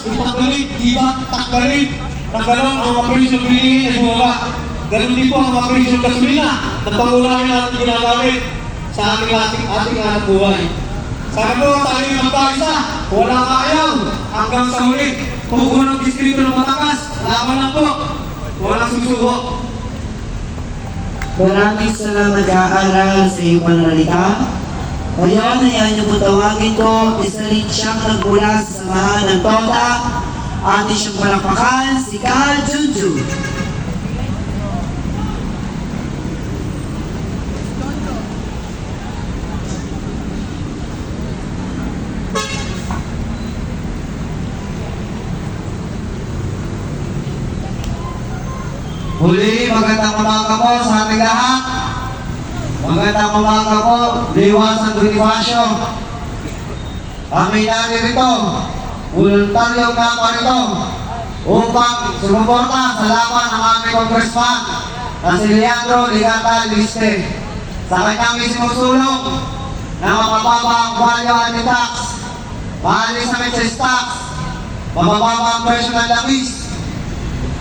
ipagalit, iba, takgalit. Nang gano'n, ang mga presyo bilihin ay bumaba. Ganun din po ang mga presyo gasolina na pangulahin natin ginagamit sa ating anak buhay. Sana po tayo magkaisa, walang ayaw, hanggang sa huli. Kung unang distrito ng Batangas, laban lang po, walang susuko. Maraming salamat Kaaral sa iyong pananalita. Ngayon, ayan niyo po tawagin ko, isa rin siyang nagmula sa samahan ng TOTA, ating siyang palakpakan, si Ka Junjun. Muli, magandang umaga po sa ating lahat. Magandang umaga po, Liwasan Bonifacio. Kami naririto, voluntaryo nga po rito upang sumuporta sa laban ng aming congressman na si Leandro Ligata Liste sa kanyang isinusulong na mapababa ang value added tax, maalis ang excess tax, mabababa ang presyo ng langis,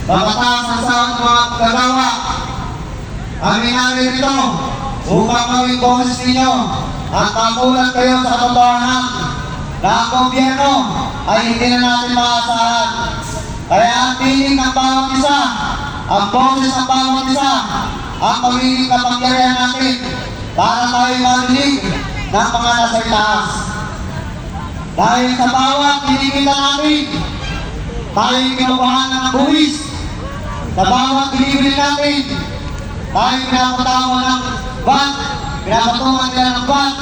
pagkataas ang sahod ng mga kagawa. Kami naririto upang gawing boses ninyo at magulat kayo sa katotohanan na ang gobyerno ay hindi na natin maasahan. Kaya ang piling ng bawat isa, ang boses ng bawat isa, ang magiging kapangyarihan natin para tayo marinig ng mga nasa itaas. Dahil sa bawat kinikita natin, tayo kinukuhanan ng buwis. Sa bawat binibili natin, tayo pinapatawa ng VAT, pinapatungan nila ng VAT,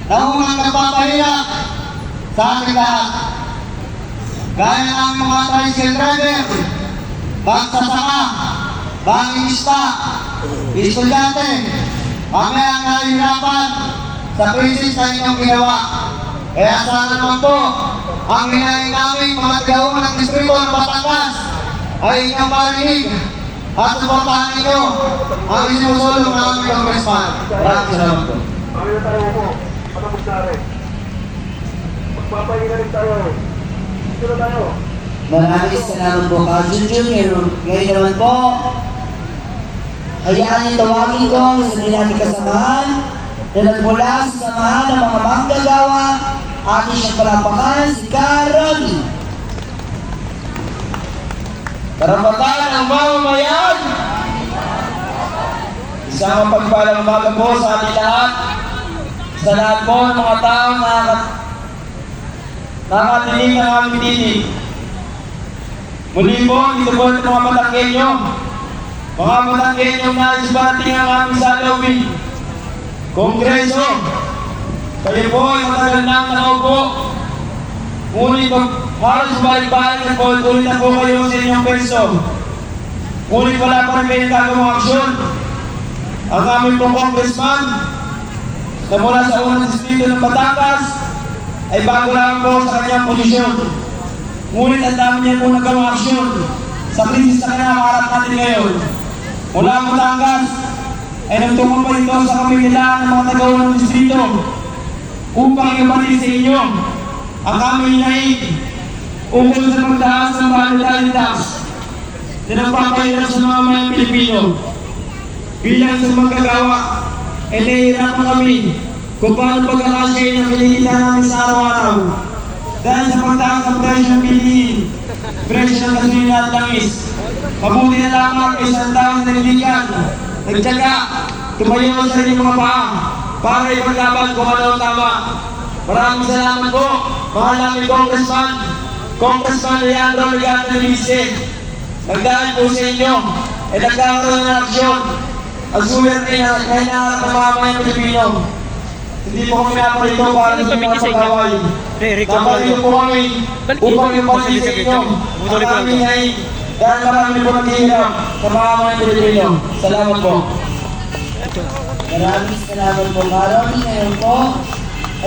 na unang nagpapahirap sa ating lahat. Gaya ng mga tricycle driver, magsasaka, mangingista, estudyante, kami ang nahihirapan sa krisis na inyong ginawa. Kaya sana naman po, ang hinahin namin mga tagaungan ng distrito ng Batangas ay inyong marinig at suportahan ninyo ang isinusulong ng aming congressman. Maraming salamat po. Maraming tayo po. Ano magsari? Magpapahinga rin tayo. Sino tayo? Maraming salamat po Ka Junjun. Ngayon naman po, hayaan niyo tawagin ko ang isa din natin kasamahan na nagmula sa samahan ng mga manggagawa, ating siyang palakpakan, si Ka Ronnie. Karapatan ng mamamayan! Isang mapagpalang umaga po sa ating lahat. Sa lahat po ng mga taong nakatinig ng aming tinig. Muli po, dito po ang mga Batanggenyo. Mga Batanggenyo na isbarating ang aming salawin. Kongreso, kayo po ay matagal nang nakaupo. Ngunit halos balik-balik na po, ulit na po kayo sa inyong penso. Ngunit wala pa rin kayong gagawang aksyon. Ang aming pong congressman na mula sa unang distrito ng Batangas ay bago lang po sa kanyang posisyon. Ngunit ang dami niya po nagawang aksyon sa krisis na kinakaharap natin ngayon. Mula ang Batangas ay nagtungo pa ito sa kamilaan ng mga tagaunang distrito upang ibatid sa inyo ang aming hinaing ukol sa pagtaas ng value tax na nagpapahirap sa mga mayang Pilipino. Bilang sa magagawa, ay nahihirapan kami kung paano pagkakasya ng kinikita namin sa araw-araw. Dahil sa pagtaas ng presyo ng bilihin, presyo ng gasolina at langis, mabuti na lamang ay isang taong naliligyan, nagtyaga, tumayo ang sarili mga paa para ipaglaban kung ano ang tama. Maraming salamat po, mga namin Congressman Leandro Ligata Liste. Nagdaan po sa inyo, ay nagkakaroon ng aksyon. Ang swerte na hinaharap ng mga mga Pilipino. Hindi po kami naparito para sa mga pagkaway. Naparito po kami upang ipasin sa inyo ang aming hinaing dahil marami po naghihirap sa mga mga Pilipino. Salamat po. Maraming salamat po Ka Ronnie. Ngayon po,